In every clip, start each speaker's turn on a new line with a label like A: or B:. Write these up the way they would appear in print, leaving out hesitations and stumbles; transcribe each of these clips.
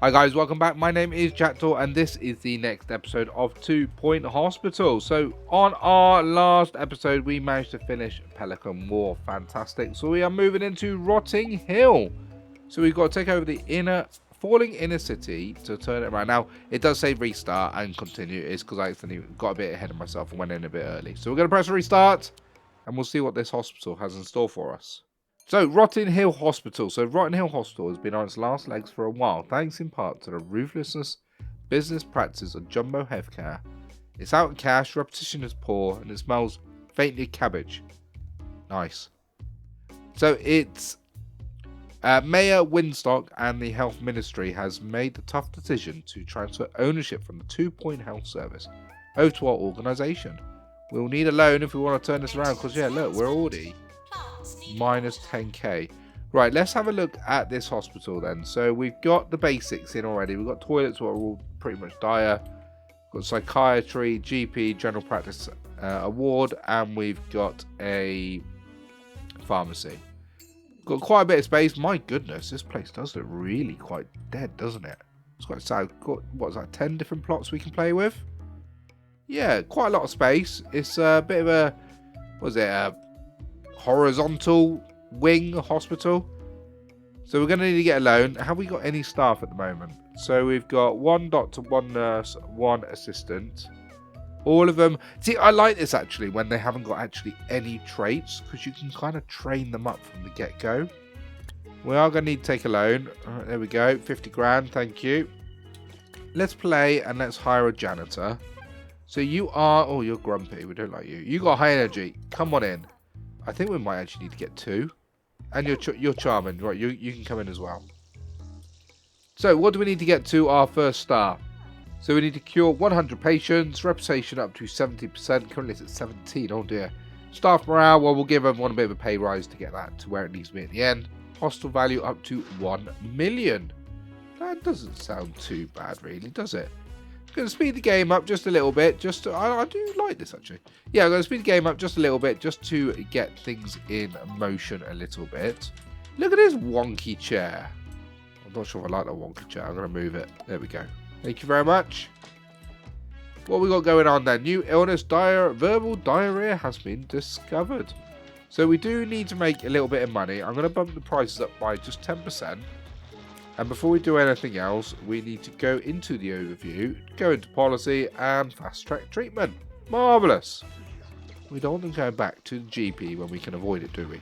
A: Hi guys, welcome back. My name is Jackdoor and this is the next episode of 2 Point Hospital. So on our last episode we managed to finish Pelican War. Fantastic. So we are moving into Rotting Hill. So we've got to take over the falling inner city to turn it around. Now it does say restart and continue. It's because I accidentally got a bit ahead of myself and went in a bit early. So we're going to press restart and we'll see what this hospital has in store for us. So, Rotting Hill Hospital. So, Rotting Hill Hospital has been on its last legs for a while, thanks in part to the ruthlessness business practices of Jumbo Healthcare. It's out of cash, repetition is poor, and it smells faintly of cabbage. Nice. So, it's Mayor Winstock and the Health Ministry has made the tough decision to transfer ownership from the 2 Point Health Service over to our organisation. We'll need a loan if we want to turn this around, because, yeah, look, we're already minus 10k. Right, let's have a look at this hospital then. So we've got the basics in already. We've got toilets, what are all pretty much dire. We've got psychiatry, GP, general practice award, and we've got a pharmacy. Got quite a bit of space. My goodness, this place does look really quite dead, doesn't it? It's quite sad. Got, what's that, 10 different plots we can play with? Yeah, quite a lot of space. It's a bit of a, what is it, a horizontal wing hospital. So we're going to need to get a loan. Have we got any staff at the moment? So we've got 1 doctor, 1 nurse, 1 assistant. All of them. See, I like this actually when they haven't got actually any traits, because you can kind of train them up from the get-go. We are going to need to take a loan. All right, there we go. 50 grand. Thank you. Let's play and let's hire a janitor. So you are... Oh, you're grumpy. We don't like you. You got high energy. Come on in. I think we might actually need to get 2. And you're charming. Right, you can come in as well. So, what do we need to get to our first star? So, we need to cure 100 patients. Reputation up to 70%. Currently, it's at 17. Oh, dear. Staff morale, well, we'll give everyone a bit of a pay rise to get that to where it needs to be at the end. Hostel value up to 1 million. That doesn't sound too bad, really, does it? Going to speed the game up just a little bit. I do like this actually. Yeah, I'm going to speed the game up just a little bit just to get things in motion a little bit. Look at this wonky chair. I'm not sure if I like that wonky chair. I'm going to move it. There we go. Thank you very much. What we got going on then? New illness, verbal diarrhea has been discovered. So we do need to make a little bit of money. I'm going to bump the prices up by just 10%. And before we do anything else, we need to go into the overview, go into policy, and fast-track treatment. Marvellous. We don't want them going back to the GP when we can avoid it, do we?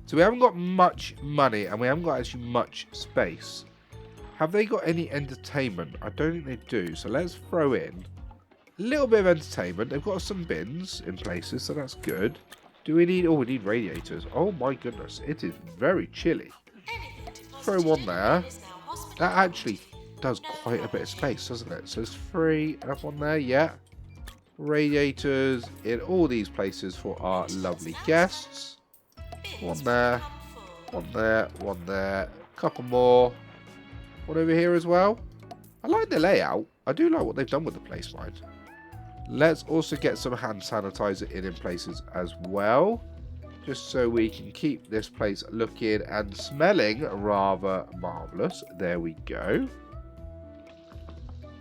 A: So we haven't got much money, and we haven't got actually much space. Have they got any entertainment? I don't think they do, so let's throw in a little bit of entertainment. They've got some bins in places, so that's good. Do we need... Oh, we need radiators. Oh my goodness, it is very chilly. Throw one there. That actually does quite a bit of space, doesn't it? So there's 3 up on there, yeah. Radiators in all these places for our lovely guests. 1 there, 1 there, 1 there. Couple more. 1 over here as well. I like the layout. I do like what they've done with the place, mind. Let's also get some hand sanitizer in places as well. Just so we can keep this place looking and smelling rather marvellous. There we go.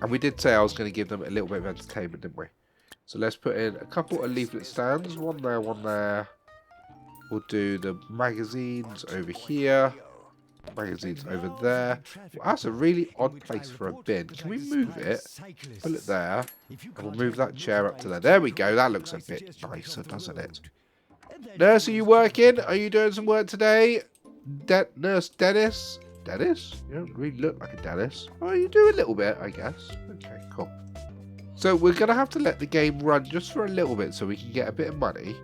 A: And we did say I was going to give them a little bit of entertainment, didn't we? So let's put in a couple of leaflet stands. 1 there, 1 there. We'll do the magazines over here. Magazines over there. Well, that's a really odd place for a bin. Can we move it? Put it there. And we'll move that chair up to there. There we go. That looks a bit nicer, doesn't it? Nurse, are you working? Are you doing some work today? Nurse Dennis? Dennis? You don't really look like a Dennis. Oh, you do a little bit, I guess. Okay, cool. So we're going to have to let the game run just for a little bit so we can get a bit of money.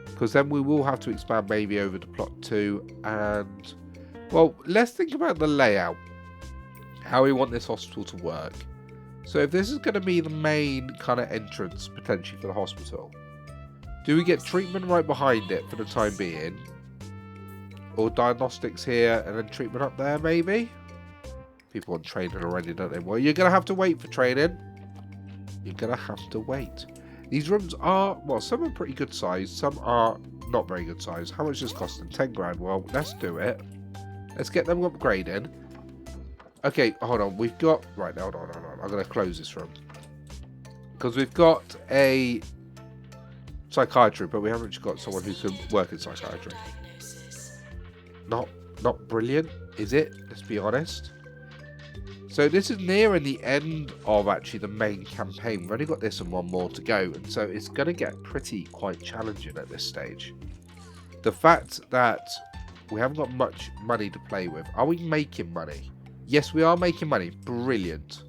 A: Because then we will have to expand maybe over to plot 2. And, well, let's think about the layout. How we want this hospital to work. So if this is going to be the main kind of entrance, potentially, for the hospital. Do we get treatment right behind it for the time being? Or diagnostics here and then treatment up there, maybe? People on training already, don't they? Well, you're going to have to wait for training. You're going to have to wait. These rooms are, well, some are pretty good size. Some are not very good size. How much is this costing? 10 grand. Well, let's do it. Let's get them upgraded. Okay, hold on. We've got... Right, hold on. I'm going to close this room. Because we've got a psychiatry, but we haven't got someone who can work in psychiatry. Not brilliant, is it? Let's be honest. So this is nearing the end of actually the main campaign. We've only got this and one more to go, and so it's going to get quite challenging at this stage. The fact that we haven't got much money to play with. Are we making money? Yes, we are making money. Brilliant.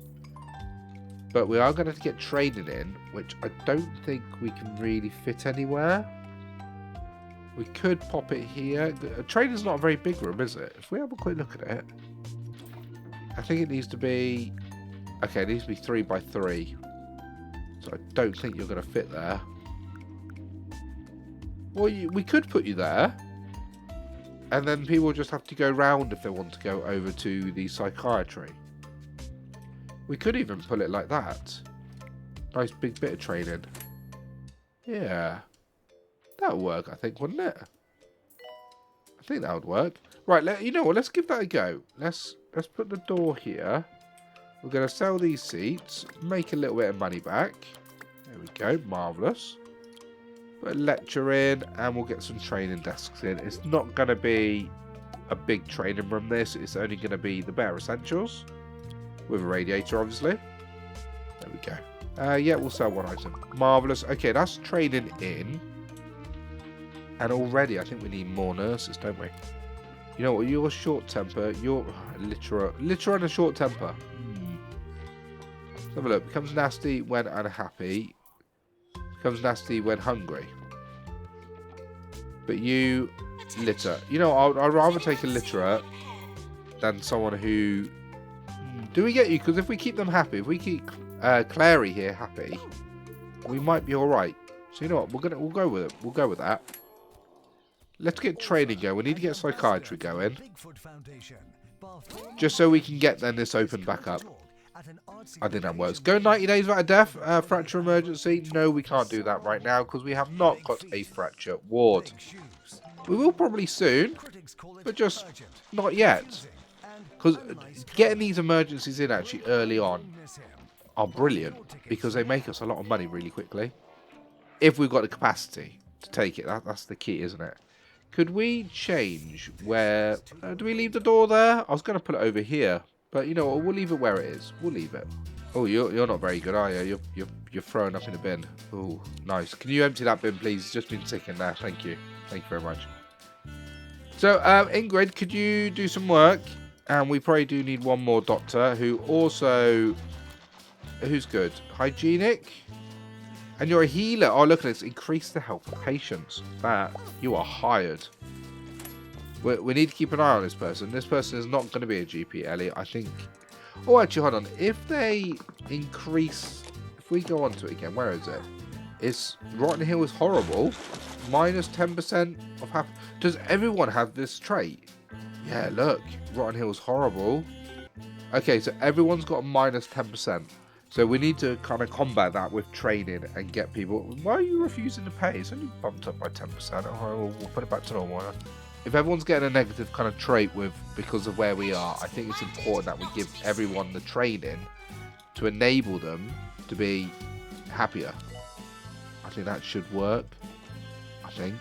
A: But we are going to get training in, which I don't think we can really fit anywhere. We could pop it here. Training's not a very big room, is it? If we have a quick look at it. I think it needs to be... Okay, it needs to be 3 by 3. So I don't think you're going to fit there. Well, we could put you there. And then people just have to go round if they want to go over to the psychiatry. We could even put it like that. Nice big bit of training. Yeah. That would work, I think, wouldn't it? I think that would work. Right, you know what? Let's give that a go. Let's put the door here. We're going to sell these seats. Make a little bit of money back. There we go. Marvellous. Put a lecture in, and we'll get some training desks in. It's not going to be a big training room, this. It's only going to be the bare essentials. With a radiator, obviously. There we go. Yeah, we'll sell one item. Marvellous. Okay, that's training in. And already, I think we need more nurses, don't we? You know what? You're short temper. You're literal and a short temper. Let's have a look. Becomes nasty when unhappy. Becomes nasty when hungry. But you litter. You know, I'd rather take a litterer than someone who... Do we get you? Because if we keep them happy, if we keep Clary here happy, we might be all right. So you know what? We'll go with it. We'll go with that. Let's get training going. We need to get psychiatry going. Just so we can get then this open back up. I think that works. Go 90 days without a death. Fracture emergency. No, we can't do that right now because we have not got a fracture ward. We will probably soon, but just not yet. Because getting these emergencies in actually early on are brilliant because they make us a lot of money really quickly. If we've got the capacity to take it. That's the key, isn't it? Could we change where... do we leave the door there? I was going to put it over here. But you know what? We'll leave it where it is. We'll leave it. Oh, you're not very good, are you? You're throwing up in a bin. Oh, nice. Can you empty that bin, please? It's just been ticking there. Thank you. Thank you very much. So, Ingrid, could you do some work? And we probably do need one more doctor who also... Who's good? Hygienic? And you're a healer. Oh, look at this. Increase the health of patients. That, you are hired. We need to keep an eye on this person. This person is not going to be a GP, Ellie. I think... Oh, actually, hold on. If they increase... If we go on to it again, where is it? It's... Rotten Hill is horrible. Minus 10% of half... Does everyone have this trait? Yeah, look. Rotten Hill is horrible. Okay, so everyone's got a minus 10%. So we need to kind of combat that with training and get people... Why are you refusing to pay? It's only bumped up by 10%. Oh, we'll put it back to normal. If everyone's getting a negative kind of trait because of where we are, I think it's important that we give everyone the training to enable them to be happier. I think that should work. I think.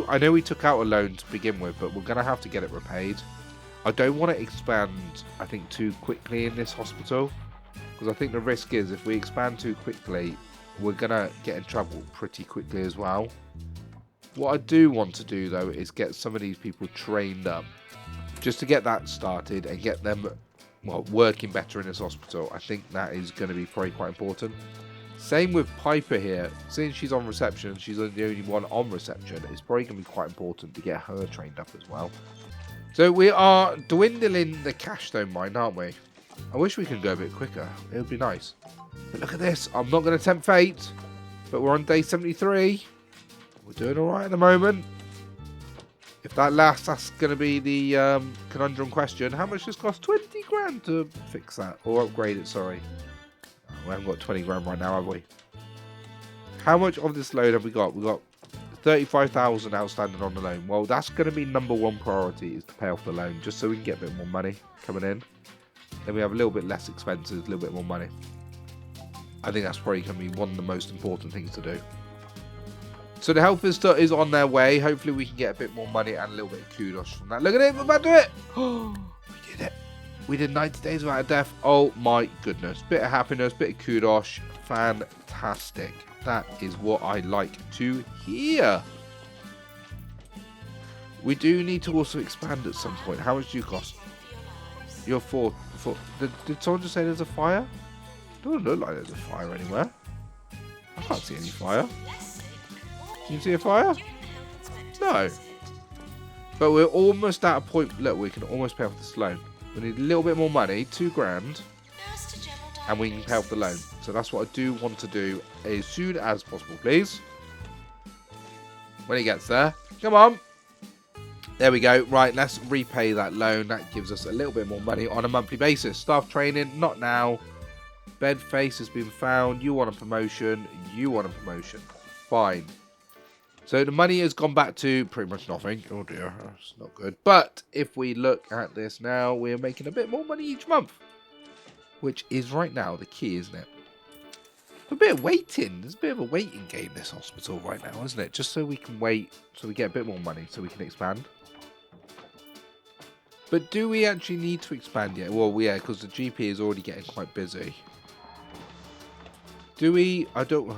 A: I know we took out a loan to begin with, but we're going to have to get it repaid. I don't want to expand, I think, too quickly in this hospital. Because I think the risk is if we expand too quickly, we're going to get in trouble pretty quickly as well. What I do want to do, though, is get some of these people trained up. Just to get that started and get them, well, working better in this hospital. I think that is going to be probably quite important. Same with Piper here. Since she's on reception, she's the only one on reception. It's probably going to be quite important to get her trained up as well. So we are dwindling the cash though, mind, aren't we? I wish we could go a bit quicker. It would be nice. But look at this. I'm not going to tempt fate. But we're on day 73. We're doing alright at the moment. If that lasts, that's going to be the conundrum question. How much does it cost? 20 grand to fix that. Or upgrade it, sorry. We haven't got 20 grand right now, have we? How much of this load have we got? We've got 35,000 outstanding on the loan. Well, that's going to be number one priority, is to pay off the loan, just so we can get a bit more money coming in. Then we have a little bit less expenses, a little bit more money. I think that's probably going to be one of the most important things to do. So the health visitor is on their way. Hopefully we can get a bit more money and a little bit of kudos from that. Look at it, we're about to do it. Oh, we did it. We did 90 days without a death. Oh my goodness. Bit of happiness, bit of kudos. Fantastic. That is what I like to hear. We do need to also expand at some point. How much do you cost? You're four. Did someone just say there's a fire? Doesn't look like there's a fire anywhere. I can't see any fire. Can you see a fire? No. But we're almost at a point. Look, we can almost pay off this loan. We need a little bit more money, 2 grand, and we can pay off the loan. So that's what I do want to do as soon as possible, please. When he gets there. Come on. There we go. Right, let's repay that loan. That gives us a little bit more money on a monthly basis. Staff training, not now. Bed face has been found. You want a promotion. You want a promotion. Fine. So the money has gone back to pretty much nothing. Oh dear, that's not good. But if we look at this now, we're making a bit more money each month. Which is right now the key, isn't it? A bit of waiting. There's a bit of a waiting game, this hospital right now, isn't it? Just so we can wait, so we get a bit more money, so we can expand. But do we actually need to expand yet? Well, yeah, because the GP is already getting quite busy. Do we? I don't...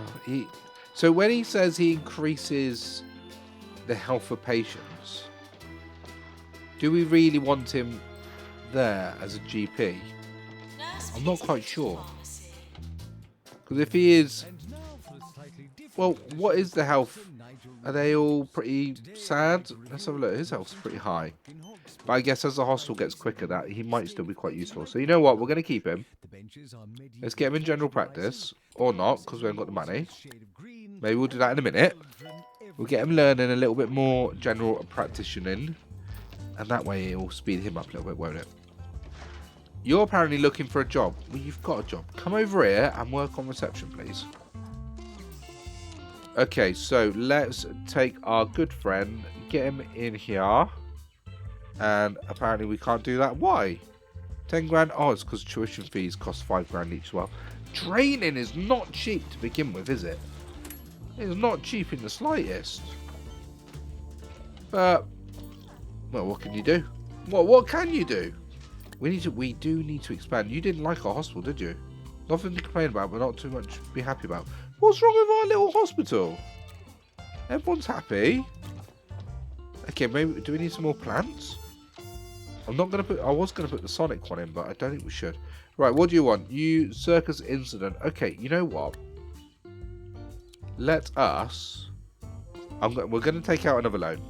A: So when he says he increases the health of patients, do we really want him there as a GP? I'm not quite sure. Because if he is... Well, what is the health? Are they all pretty sad? Let's have a look. His health's pretty high. But I guess as the hospital gets quicker, that he might still be quite useful. So you know what? We're going to keep him. Let's get him in general practice. Or not, because we haven't got the money. Maybe we'll do that in a minute. We'll get him learning a little bit more general practitioning. And that way it will speed him up a little bit, won't it? You're apparently looking for a job. Well, you've got a job. Come over here and work on reception, please. Okay, so let's take our good friend, get him in here. And apparently we can't do that. Why? 10 grand? Oh, it's because tuition fees cost 5 grand each as well. Training is not cheap to begin with, is it? It's not cheap in the slightest. But, well, what can you do? What can you do? We do need to expand. You didn't like our hospital, did you? Nothing to complain about, but not too much to be happy about. What's wrong with our little hospital? Everyone's happy. Okay, maybe do we need some more plants? I'm not gonna put. I was gonna put the Sonic one in, but I don't think we should. Right, what do you want? You circus incident. Okay, you know what? Let us. We're gonna take out another loan.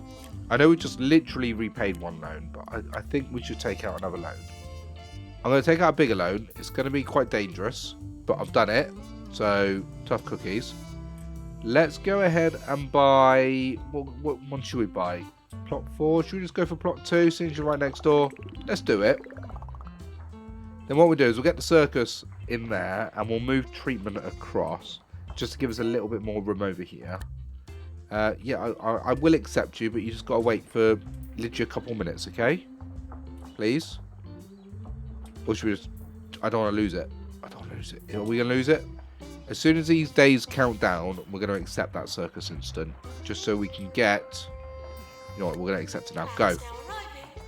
A: I know we just literally repaid one loan, but I think we should take out another loan. I'm going to take out a bigger loan. It's going to be quite dangerous, but I've done it. So, tough cookies. Let's go ahead and buy... What one should we buy? Plot 4? Should we just go for plot 2 since you're right next door? Let's do it. Then what we'll do is we'll get the circus in there and we'll move treatment across just to give us a little bit more room over here. Yeah, I will accept you, but you just got to wait for literally a couple minutes, okay? Please. Or should we just... I don't want to lose it. I don't want to lose it. Are we going to lose it? As soon as these days count down, we're going to accept that circus instant. Just so we can get... You know what? We're going to accept it now. Go.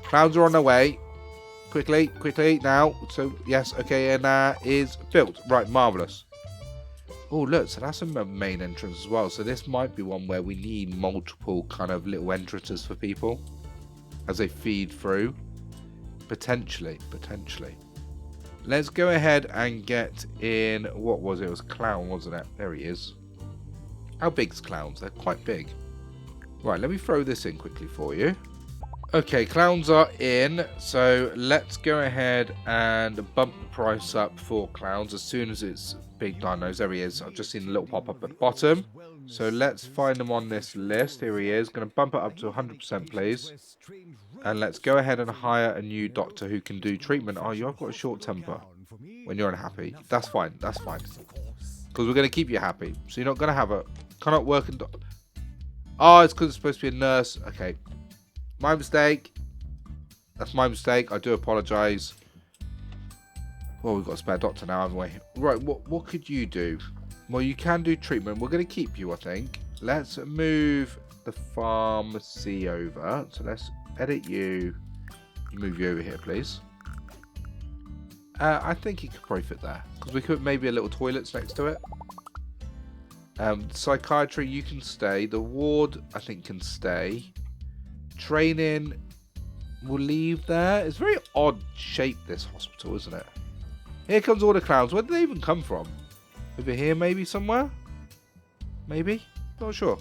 A: Clowns are on their way. Quickly, quickly, now. So, yes, okay, and that is built. Right, marvellous. Oh, look, so that's a main entrance as well. So this might be one where we need multiple kind of little entrances for people as they feed through. Potentially. Let's go ahead and get in, what was it? It was Clown, wasn't it? There he is. How big's Clowns? They're quite big. Right, let me throw this in quickly for you. Okay, Clowns are in, so let's go ahead and bump the price up for Clowns as soon as it's big dinos. There he is. I've just seen a little pop-up at the bottom. So let's find him on this list. Here he is. Going to bump it up to 100%, please. And let's go ahead and hire a new doctor who can do treatment. Oh, you have got a short temper when you're unhappy. That's fine. That's fine. Because we're going to keep you happy. So you're not going to have a... Cannot work and... Oh, it's because it's supposed to be a nurse. Okay. My mistake. That's my mistake. I do apologise. Well, we've got a spare doctor now, haven't we? Right, what could you do? Well, you can do treatment. We're going to keep you, I think. Let's move the pharmacy over. So let's edit you. Move you over here, please. I think it could probably fit there. Because we could maybe a little toilets next to it. Psychiatry, you can stay. The ward, I think, can stay. Training, we'll leave there. It's very odd shape, this hospital, isn't it? Here comes all the clowns. Where did they even come from? Over here, maybe somewhere? Maybe? Not sure.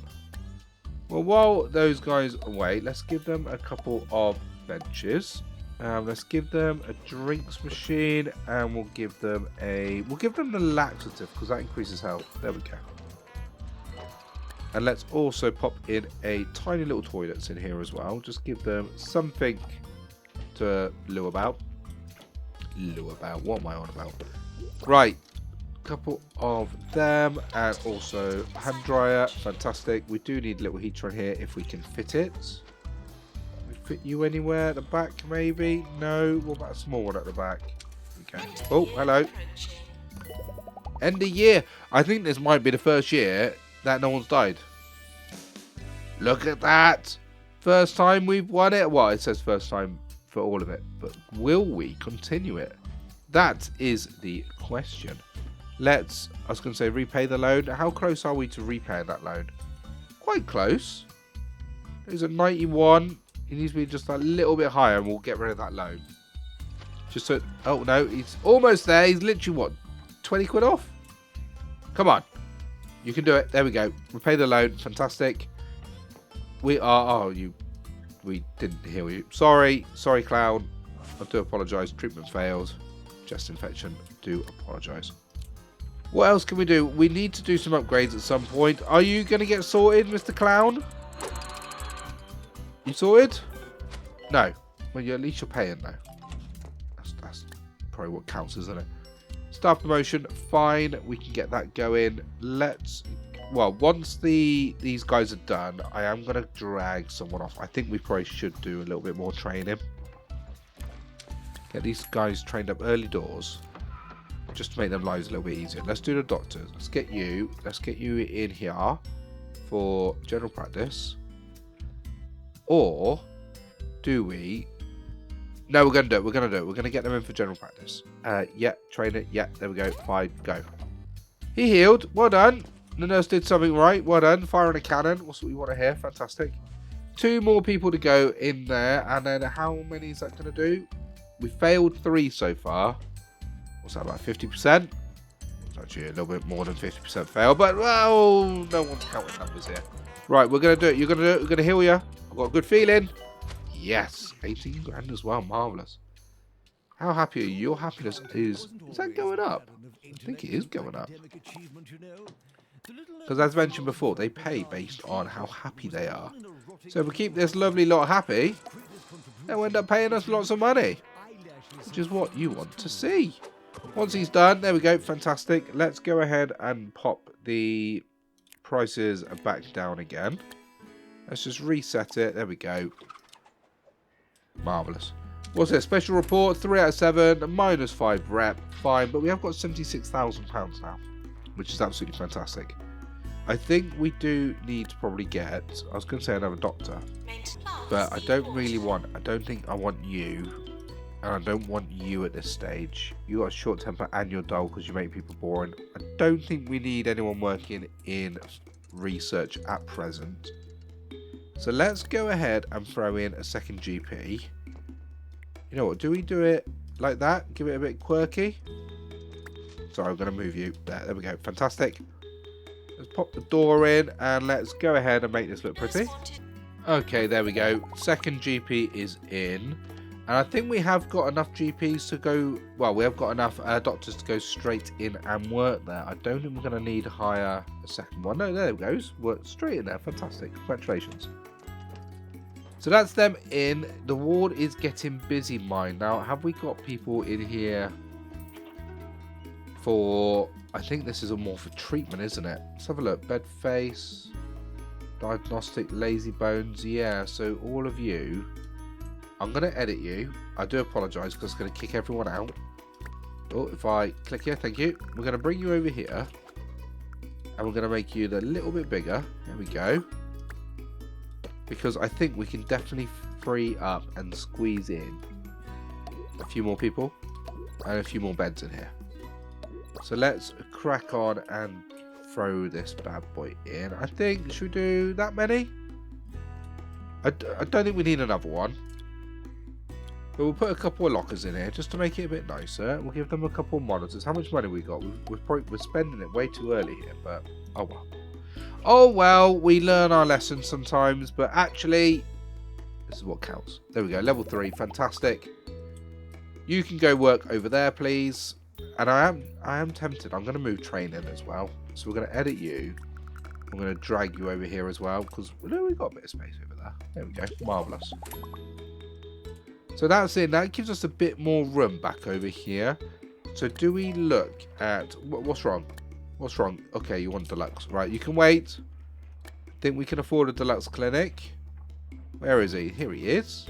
A: Well, while those guys are away, let's give them a couple of benches. Let's give them a drinks machine, and we'll give them the laxative because that increases health. There we go. And let's also pop in a tiny little toilets in here as well. Just give them something to loo about. Loo about? What am I on about? Right. Couple of them, and also a hand dryer. Fantastic. We do need a little heater in here if we can fit it. Can we fit you anywhere at the back, maybe? No. What about a small one at the back? Okay. Oh, hello. End of year. I think this might be the first year that no one's died. Look at that. First time we've won it. Well, it says first time for all of it, but will we continue it? That is the question. I was going to say repay the loan. How close are we to repaying that loan? Quite close. He's at 91. He needs to be just a little bit higher and we'll get rid of that loan. Just so, oh no, he's almost there. He's literally what, 20 quid off? Come on. You can do it. There we go. Repay the loan. Fantastic. We didn't heal you. Sorry, clown. I do apologise. Treatment failed. Chest infection. Do apologise. What else can we do? We need to do some upgrades at some point. Are you going to get sorted, Mr. Clown? You sorted? No. Well, at least you're paying, though. That's probably what counts, isn't it? Staff promotion. Fine. We can get that going. Well, once these guys are done, I am going to drag someone off. I think we probably should do a little bit more training. Get these guys trained up early doors. Just to make their lives a little bit easier. Let's do the doctors. Let's get you in here for general practice. Or do we? No, we're going to do it. We're going to get them in for general practice. Yeah, train it. Yeah, there we go. Fine, go. He healed. Well done. The nurse did something right. Well done. Firing a cannon. What's what we want to hear. Fantastic. 2 more people to go in there. And then how many is that going to do? We failed 3 so far. What's that, about 50%? It's actually a little bit more than 50% fail, but well, no one's counting numbers here. Right, we're going to do it. You're going to do it. We're going to heal you. I've got a good feeling. Yes, 18 grand as well. Marvellous. How happy are you? Your happiness is that going up? I think it is going up. Because as mentioned before, they pay based on how happy they are. So if we keep this lovely lot happy, they'll end up paying us lots of money. Which is what you want to see. Once he's done, there we go, fantastic. Let's go ahead and pop the prices back down again. Let's just reset it. There we go. Marvellous. What's it? Special report, 3 out of 7, -5 rep. Fine, but we have got £76,000 now, which is absolutely fantastic. I think we do need to probably get, I was going to say another doctor, but I don't think I want you. And I don't want you at this stage. You got a short temper and you're dull because you make people boring. I don't think we need anyone working in research at present. So let's go ahead and throw in a second GP. You know what? Do we do it like that? Give it a bit quirky. Sorry, I'm going to move you. There we go. Fantastic. Let's pop the door in and let's go ahead and make this look pretty. Okay, there we go. Second GP is in. And I think we have got enough GPs to go, well, we have got enough doctors to go straight in and work there. I don't think we're going to need to hire a second one. No, there it goes. Work straight in there. Fantastic. Congratulations. So that's them in. The ward is getting busy, mine. Now, have we got people in here for, I think this is more for treatment, isn't it? Let's have a look. Bed face. Diagnostic lazy bones. Yeah, so all of you, I'm going to edit you. I do apologise because it's going to kick everyone out. Oh, if I click here, thank you. We're going to bring you over here. And we're going to make you a little bit bigger. There we go. Because I think we can definitely free up and squeeze in a few more people. And a few more beds in here. So let's crack on and throw this bad boy in. I think, should we do that many? I don't think we need another one. But we'll put a couple of lockers in here just to make it a bit nicer. We'll give them a couple of monitors. How much money we got? We're spending it way too early here, but oh well. Oh well, we learn our lessons sometimes, but actually, this is what counts. There we go, level 3, fantastic. You can go work over there, please. And I am tempted. I'm going to move training as well. So we're going to edit you. I'm going to drag you over here as well because we've got a bit of space over there. There we go, marvellous. So that's it. That gives us a bit more room back over here. So do we look at... What's wrong? What's wrong? Okay, you want deluxe. Right, you can wait. Think we can afford a deluxe clinic. Where is he? Here he is.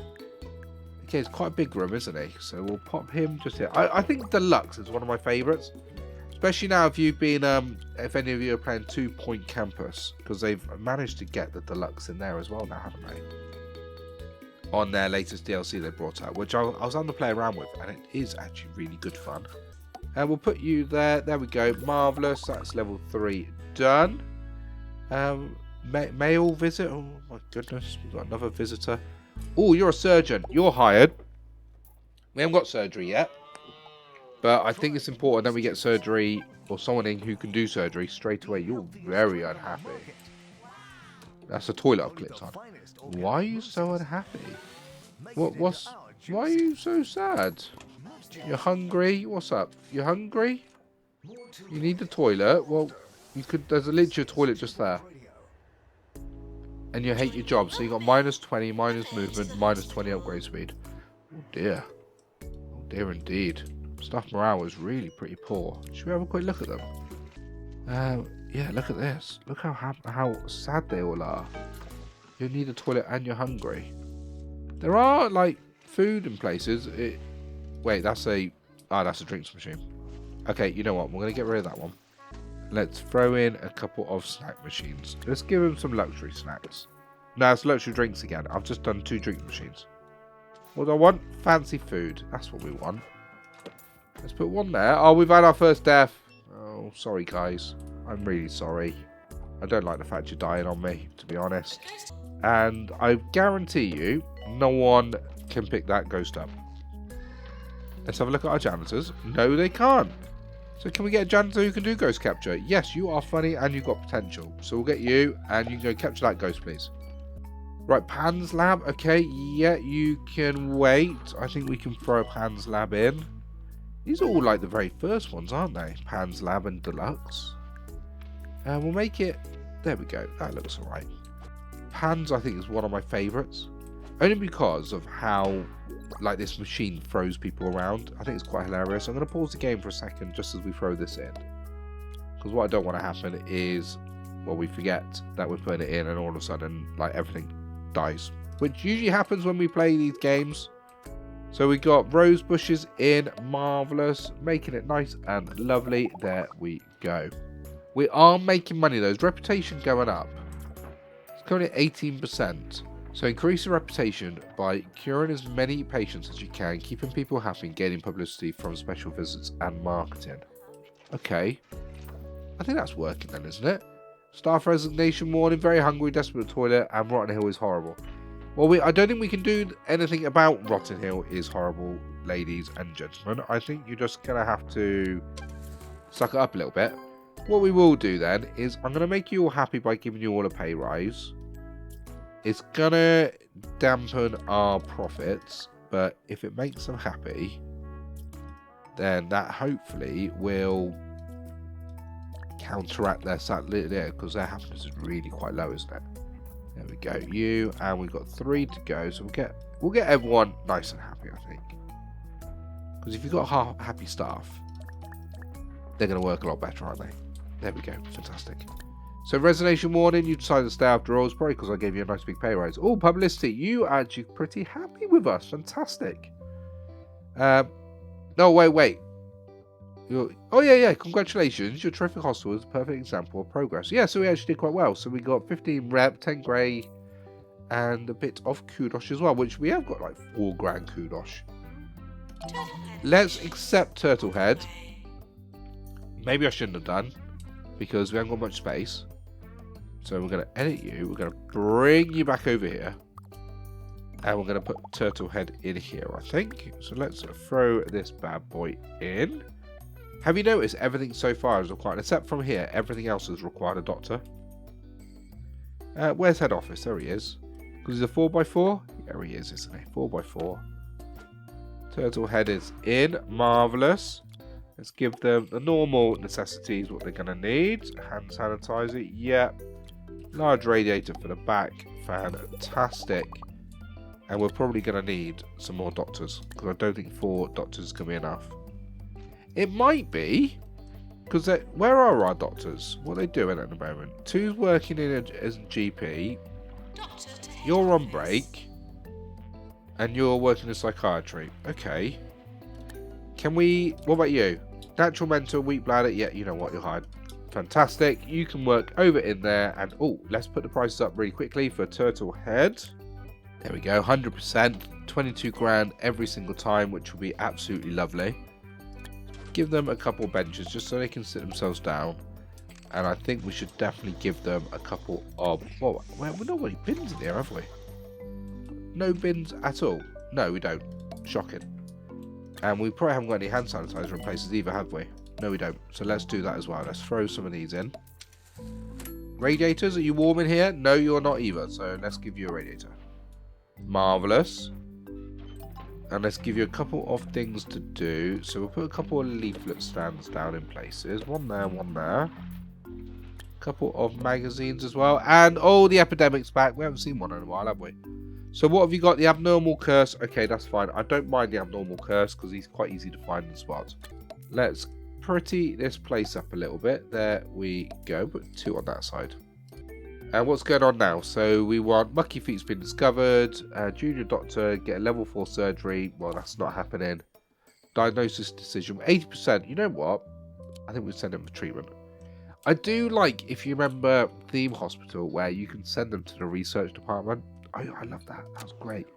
A: Okay, it's quite a big room, isn't he? So we'll pop him just here. I think deluxe is one of my favourites. Especially now if you've been... if any of you are playing 2 Point Campus. Because they've managed to get the deluxe in there as well now, haven't they? On their latest DLC they brought out, which I was on to play around with, and it is actually really good fun. And we'll put you there. There we go. Marvellous. That's level 3 done. Male visit. Oh my goodness. We've got another visitor. Oh, you're a surgeon. You're hired. We haven't got surgery yet. But I think it's important that we get surgery, or someone in who can do surgery straight away. You're very unhappy. That's a toilet I've clicked on. Why are you so unhappy? Why are you so sad? You're hungry? What's up? You're hungry? You need the toilet? Well, you could. There's literally a toilet just there. And you hate your job, so you got -20, minus movement, -20 upgrade speed. Oh dear. Oh dear indeed. Staff morale is really pretty poor. Should we have a quick look at them? Yeah, look at this. Look how sad they all are. You need a toilet and you're hungry. There are like food in places. Wait, that's a drinks machine. Okay, you know what? We're gonna get rid of that one. Let's throw in a couple of snack machines. Let's give them some luxury snacks. No, it's luxury drinks again. I've just done 2 drink machines. What do I want? Fancy food. That's what we want. Let's put one there. Oh, we've had our first death. Oh, sorry guys. I'm really sorry. I don't like the fact you're dying on me, to be honest. And I guarantee you, no one can pick that ghost up. Let's have a look at our janitors. No, they can't. So can we get a janitor who can do ghost capture? Yes, you are funny and you've got potential. So we'll get you and you can go capture that ghost, please. Right, Pan's Lab. Okay, yeah, you can wait. I think we can throw Pan's Lab in. These are all like the very first ones, aren't they? Pan's Lab and Deluxe. And we'll make it... There we go. That looks alright. Pan's, I think, is one of my favourites. Only because of how, like, this machine throws people around. I think it's quite hilarious. I'm going to pause the game for a second just as we throw this in. Because what I don't want to happen is, well, we forget that we're putting it in and all of a sudden, like, everything dies. Which usually happens when we play these games. So we got rose bushes in. Marvellous. Making it nice and lovely. There we go. We are making money though. Is reputation going up? It's currently at 18%. So increase your reputation by curing as many patients as you can, keeping people happy and gaining publicity from special visits and marketing. Okay. I think that's working then, isn't it? Staff resignation warning, very hungry, desperate toilet, and Rotten Hill is horrible. Well, I don't think we can do anything about Rotten Hill is horrible, ladies and gentlemen. I think you're just going to have to suck it up a little bit. What we will do then is I'm going to make you all happy by giving you all a pay rise. It's going to dampen our profits, but if it makes them happy, then that hopefully will counteract their sadness there, because their happiness is really quite low, isn't it? There we go, you, and we've got 3 to go, so we'll get everyone nice and happy, I think. Because if you've got happy staff, they're going to work a lot better, aren't they? There we go, fantastic. So resignation warning, you decided to stay after all. It's probably because I gave you a nice big pay rise. Oh, publicity, you are actually pretty happy with us. Fantastic. No, wait. Oh, yeah, congratulations. Your terrific hospital is a perfect example of progress. Yeah, so we actually did quite well. So we got 15 rep, 10 grey, and a bit of kudos as well, which we have got like 4 grand kudos. Let's accept Turtlehead. Maybe I shouldn't have done, because we haven't got much space. So we're going to edit you. We're going to bring you back over here. And we're going to put Turtlehead in here, I think. So let's throw this bad boy in. Have you noticed everything so far is required? Except from here, everything else has required a doctor. Where's head office? There he is. Because he's a 4x4? There he is, isn't he? 4x4. Turtlehead is in. Marvellous. Let's give them the normal necessities, what they're going to need. Hand sanitizer, yep. Large radiator for the back, fantastic. And we're probably going to need some more doctors, because I don't think 4 doctors is going to be enough. It might be, because where are our doctors? What are they doing at the moment? 2's working as a GP. You're on break. And you're working in psychiatry. Okay. Can we... What about you? Natural, mental, weak bladder. Yeah, you know what? You're hired. Fantastic. You can work over in there. And, oh, let's put the prices up really quickly for Turtlehead. There we go. 100%. 22 grand every single time, which will be absolutely lovely. Give them a couple of benches just so they can sit themselves down. And I think we should definitely give them a couple of... Well, we've not got any bins in here, have we? No bins at all. No, we don't. Shocking. And we probably haven't got any hand sanitizer in places either, have we? No, we don't. So let's do that as well. Let's throw some of these in. Radiators, are you warm in here? No, you're not either. So let's give you a radiator. Marvellous. And let's give you a couple of things to do. So we'll put a couple of leaflet stands down in places. One there, one there. A couple of magazines as well. And, oh, the epidemic's back. We haven't seen one in a while, have we? So what have you got? The abnormal curse. Okay, that's fine. I don't mind the abnormal curse because he's quite easy to find and spot. Let's pretty this place up a little bit. There we go. Put 2 on that side. And what's going on now? So we want Mucky Feet's been discovered. Junior doctor, get a level 4 surgery. Well, that's not happening. Diagnosis decision. 80%. You know what? I think we'll send him for treatment. I do like, if you remember, Theme Hospital, where you can send them to the research department. I love that. That was great.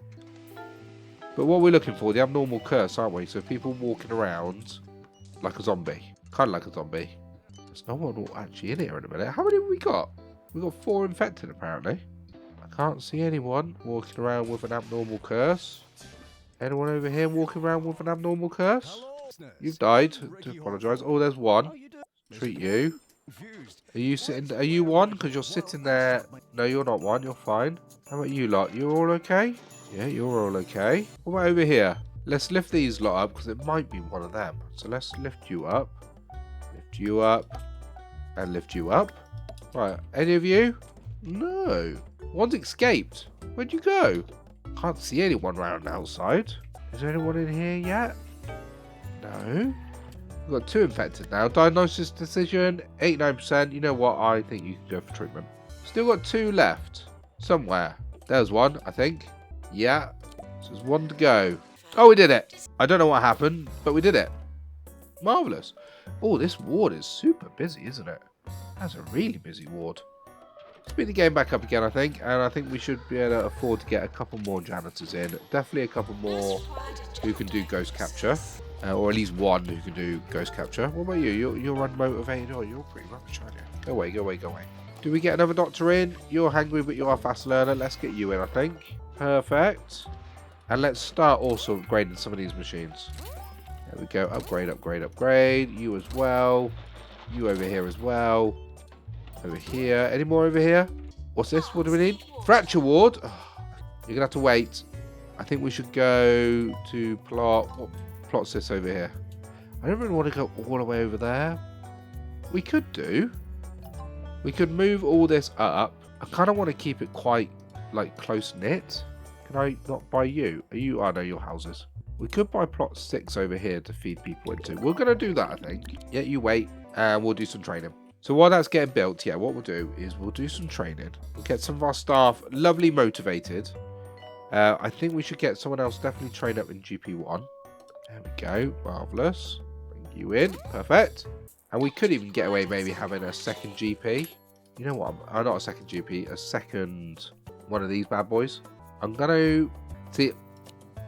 A: But what we're looking for, the abnormal curse, aren't we? So people walking around like a zombie. Kind of like a zombie. There's no one actually in here in a minute. How many have we got? We've got 4 infected, apparently. I can't see anyone walking around with an abnormal curse. Anyone over here walking around with an abnormal curse? You've died. To apologise. Oh, there's one. Treat you. Are you sitting? Are you one? Because you're sitting there. No, you're not one. You're fine. How about you lot? You're all okay? Yeah, you're all okay. What about over here? Let's lift these lot up because it might be one of them. So let's lift you up. Lift you up. And lift you up. Right. Any of you? No. One's escaped. Where'd you go? Can't see anyone around outside. Is there anyone in here yet? No. We've got 2 infected now. Diagnosis decision, 89%. You know what? I think you can go for treatment. Still got 2 left. Somewhere. There's one, I think. Yeah. So there's 1 to go. Oh, we did it. I don't know what happened, but we did it. Marvellous. Oh, this ward is super busy, isn't it? That's a really busy ward. Speed the game back up again, I think. And I think we should be able to afford to get a couple more janitors in. Definitely a couple more who can do ghost capture. Or at least 1 who can do ghost capture. What about you? You're unmotivated. Oh, you're pretty rubbish, aren't you? Go away, go away, go away. Do we get another doctor in? You're hungry, but you are a fast learner. Let's get you in, I think. Perfect. And let's start also upgrading some of these machines. There we go. Upgrade, upgrade, upgrade. You as well. You over here as well. Over here. Any more over here? What's this? What do we need? Fracture ward. Oh, you're going to have to wait. I think we should go to plot... What plot's this over here? I don't really want to go all the way over there. We could do. We could move all this up. I kind of want to keep it quite, like, close-knit. Can I not buy you? Are you? Oh, no, your houses. We could buy plot 6 over here to feed people into. We're going to do that, I think. Yeah, you wait, and we'll do some training. So while that's getting built, yeah, what we'll do is we'll do some training. We'll get some of our staff lovely motivated. I think we should get someone else definitely trained up in GP1. There we go. Marvellous. Bring you in. Perfect. And we could even get away maybe having a second GP. You know what? Not a second GP. A second one of these bad boys. I'm going to... See...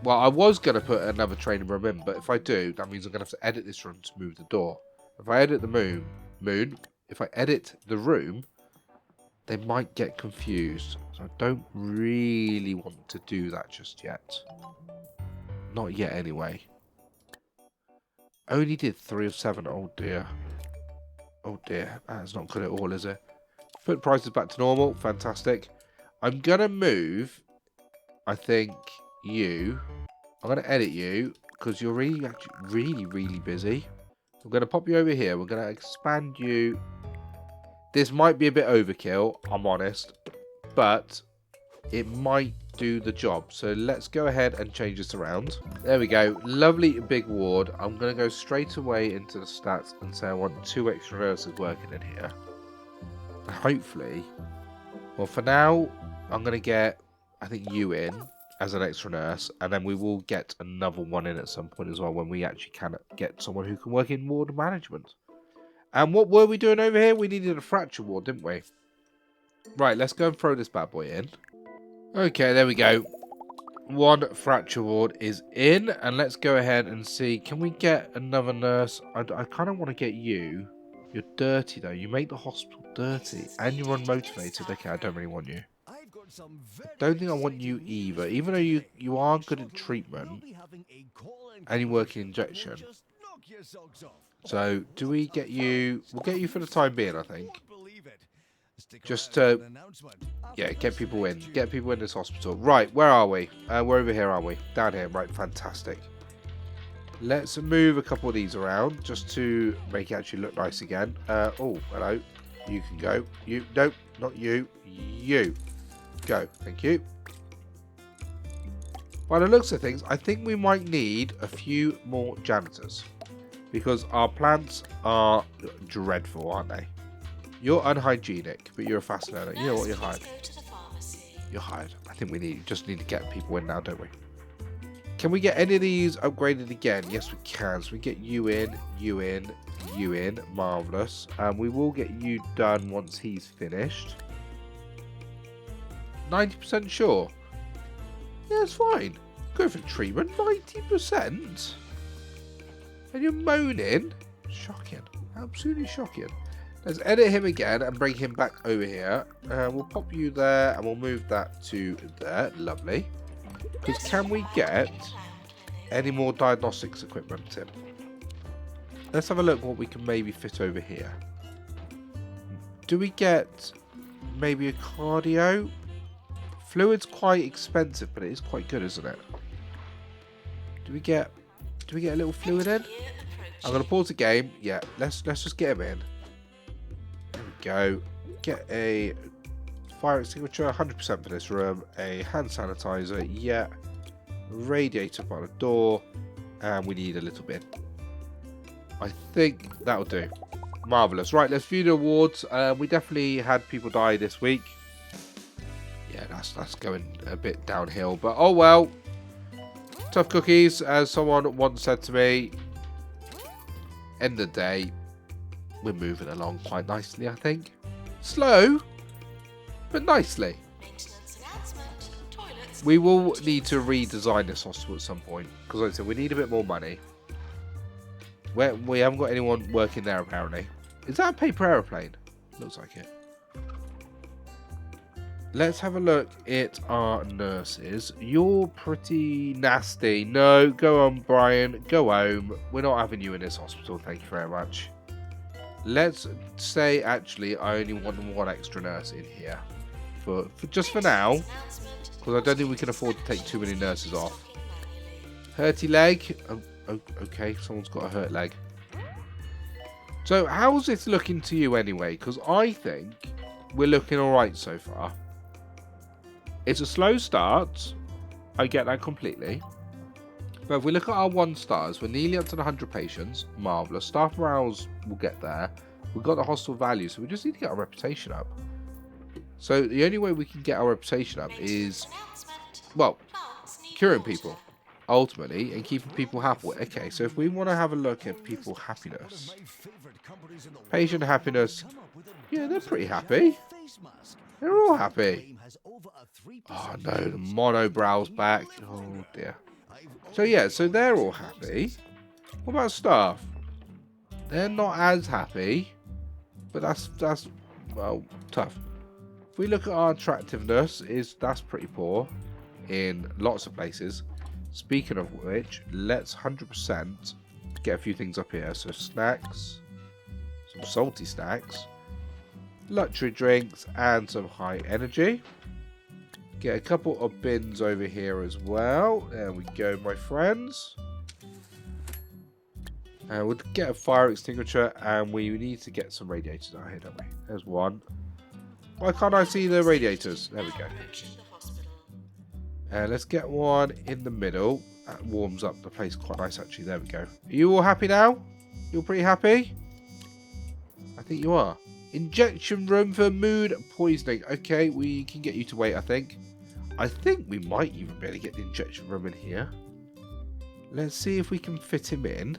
A: Well, I was going to put another training room in. But if I do, that means I'm going to have to edit this room to move the door. If I edit the moon... If I edit the room... They might get confused. So I don't really want to do that just yet. Not yet anyway. Only did 3 of 7. Oh dear. Oh dear. That's not good at all, is it? Put prices back to normal. Fantastic. I'm going to move, I think, you. I'm going to edit you because you're really busy. I'm going to pop you over here. We're going to expand you. This might be a bit overkill, I'm honest, but it might do the job. So let's go ahead and change this around. There we go. Lovely big ward. I'm going to go straight away into the stats and say I want 2 extra nurses working in here. And hopefully, well, for now, I'm going to get, I think, you in as an extra nurse, and then we will get another one in at some point as well when we actually can get someone who can work in ward management. And what were we doing over here? We needed a fracture ward, didn't we? Right, let's go and throw this bad boy in. Okay, there we go. 1 fracture ward is in. And let's go ahead and see. Can we get another nurse? I kind of want to get you. You're dirty, though. You make the hospital dirty. And you're unmotivated. Okay, I don't really want you. I don't think I want you either. Even though you are good at treatment. And you work in injection. So, do we get you... We'll get you for the time being, I think. Just to... Yeah, get people in. Get people in this hospital. Right, where are we? We're over here, aren't we? Down here. Right, fantastic. Let's move a couple of these around just to make it actually look nice again. Oh, hello. You can go. You... Nope, not you. You. Go. Thank you. By the looks of things, I think we might need a few more janitors. Because our plants are dreadful, aren't they? You're unhygienic, but you're a fast learner. You know what? You're hired. You're hired. I think we just need to get people in now, don't we? Can we get any of these upgraded again? Yes, we can. So we get you in, you in, you in. Marvellous. We will get you done once he's finished. 90% sure. Yeah, it's fine. Go for treatment. 90%. And you're moaning? Shocking. Absolutely shocking. Let's edit him again and bring him back over here. We'll pop you there and we'll move that to there. Lovely. Because can we get any more diagnostics equipment in? Let's have a look what we can maybe fit over here. Do we get maybe a cardio? Fluid's quite expensive, but it is quite good, isn't it? Do we get a little fluid in? I'm going to pause the game. Yeah, let's just get him in. There we go. Get a fire extinguisher, 100% for this room. A hand sanitizer, yeah. Radiator by the door. And we need a little bit. I think that'll do. Marvellous. Right, let's view the awards. We definitely had people die this week. Yeah, that's going a bit downhill. But oh well. Tough cookies, as someone once said to me. End of the day, we're moving along quite nicely, I think. Slow, but nicely. We will need to redesign this hospital at some point. Because like I said, we need a bit more money. We haven't got anyone working there, apparently. Is that a paper aeroplane? Looks like it. Let's have a look at our nurses. You're pretty nasty. No, go on, Brian. Go home. We're not having you in this hospital. Thank you very much. Let's say, actually, I only want 1 extra nurse in here. For just for now. Because I don't think we can afford to take too many nurses off. Hurty leg. Oh, okay, someone's got a hurt leg. So, how's this looking to you anyway? Because I think we're looking alright so far. It's a slow start. I get that completely. But if we look at our 1 stars, we're nearly up to the 100 patients. Marvellous. Staff morales will get there. We've got the hostile value, so we just need to get our reputation up. So the only way we can get our reputation up is, well, curing people, ultimately, and keeping people happy. Okay, so if we want to have a look at people happiness, patient happiness, yeah, they're pretty happy. They're all happy. Oh no, the monobrow's back. Oh dear. So yeah, so they're all happy. What about staff? They're not as happy, but that's well, tough. If we look at our attractiveness, that's pretty poor in lots of places. Speaking of which, let's 100% get a few things up here. So snacks, some salty snacks, luxury drinks, and some high energy. Get a couple of bins over here as well. There we go, my friends. And we'll get a fire extinguisher, and we need to get some radiators out here, don't we? There's one. Why can't I see the radiators? There we go. Let's get one in the middle. That warms up the place quite nice, actually. There we go. Are you all happy now? You're pretty happy? I think you are. Injection room for mood poisoning. Okay, we can get you to wait, I think. I think we might even be able to get the injection room in here. Let's see if we can fit him in.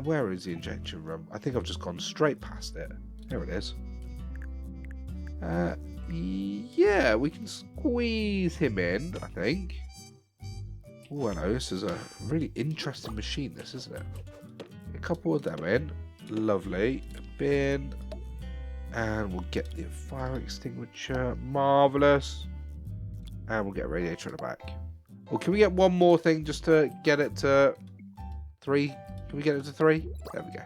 A: Where is the injection room? I think I've just gone straight past it. There it is. Yeah, we can squeeze him in, I think. Oh, hello. This is a really interesting machine, this, isn't it? A couple of them in. Lovely. A bin. And we'll get the fire extinguisher. Marvellous. And we'll get a radiator in the back. Well, can we get one more thing just to get it to 3? Can we get it to 3? There we go.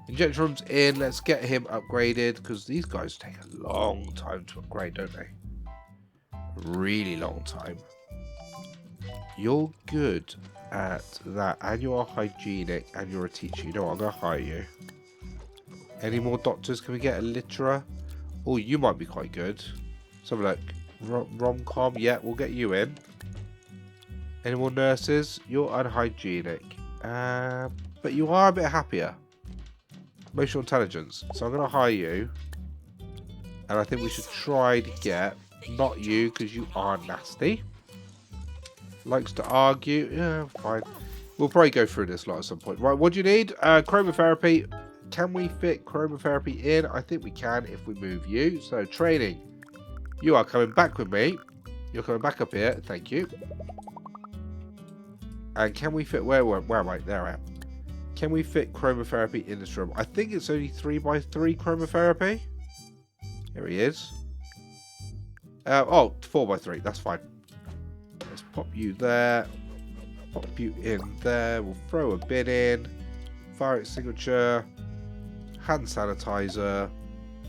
A: Injection room's in. Let's get him upgraded, because these guys take a long time to upgrade, don't they? A really long time. You're good at that, and you are hygienic, and you're a teacher. You know what? I'm going to hire you. Any more doctors? Can we get a litterer? Oh, you might be quite good. Let's have a look. Rom-com. Yeah, we'll get you in. Any more nurses? You're unhygienic. But you are a bit happier. Emotional intelligence. So I'm going to hire you. And I think we should try to get... Not you, because you are nasty. Likes to argue. Yeah, fine. We'll probably go through this lot at some point. Right, what do you need? Chromotherapy. Can we fit chromotherapy in? I think we can if we move you. So, training. You are coming back with me. You're coming back up here. Thank you. And can we fit... Where am I? There I am. Can we fit chromotherapy in this room? I think it's only 3x3 chromotherapy. Here he is. Oh, 4x3. That's fine. Let's pop you there. Pop you in there. We'll throw a bin in. Fire extinguisher. Hand sanitizer.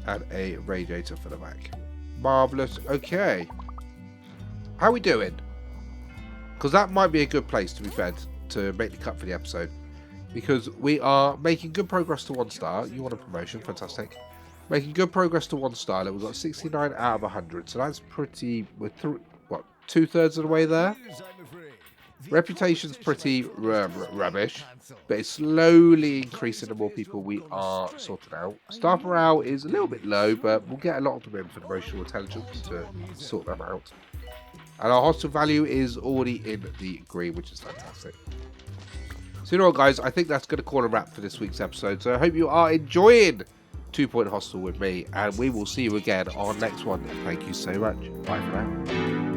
A: And a radiator for the back. Marvellous. Okay. How are we doing? Because that might be a good place, to be fair, to make the cut for the episode. Because we are making good progress to 1 star. You want a promotion? Fantastic. Making good progress to 1 star. We've got 69 out of 100. So that's pretty... We're through, what, 2/3 of the way there? Reputation's pretty rubbish. But it's slowly increasing the more people we are sorting out. Staff morale is a little bit low, but we'll get a lot of them in for the emotional intelligence to sort them out. And our hostile value is already in the green, which is fantastic. So you know what, guys? I think that's going to call a wrap for this week's episode. So I hope you are enjoying 2 Point Hostel with me. And we will see you again on next one. Thank you so much. Bye for now.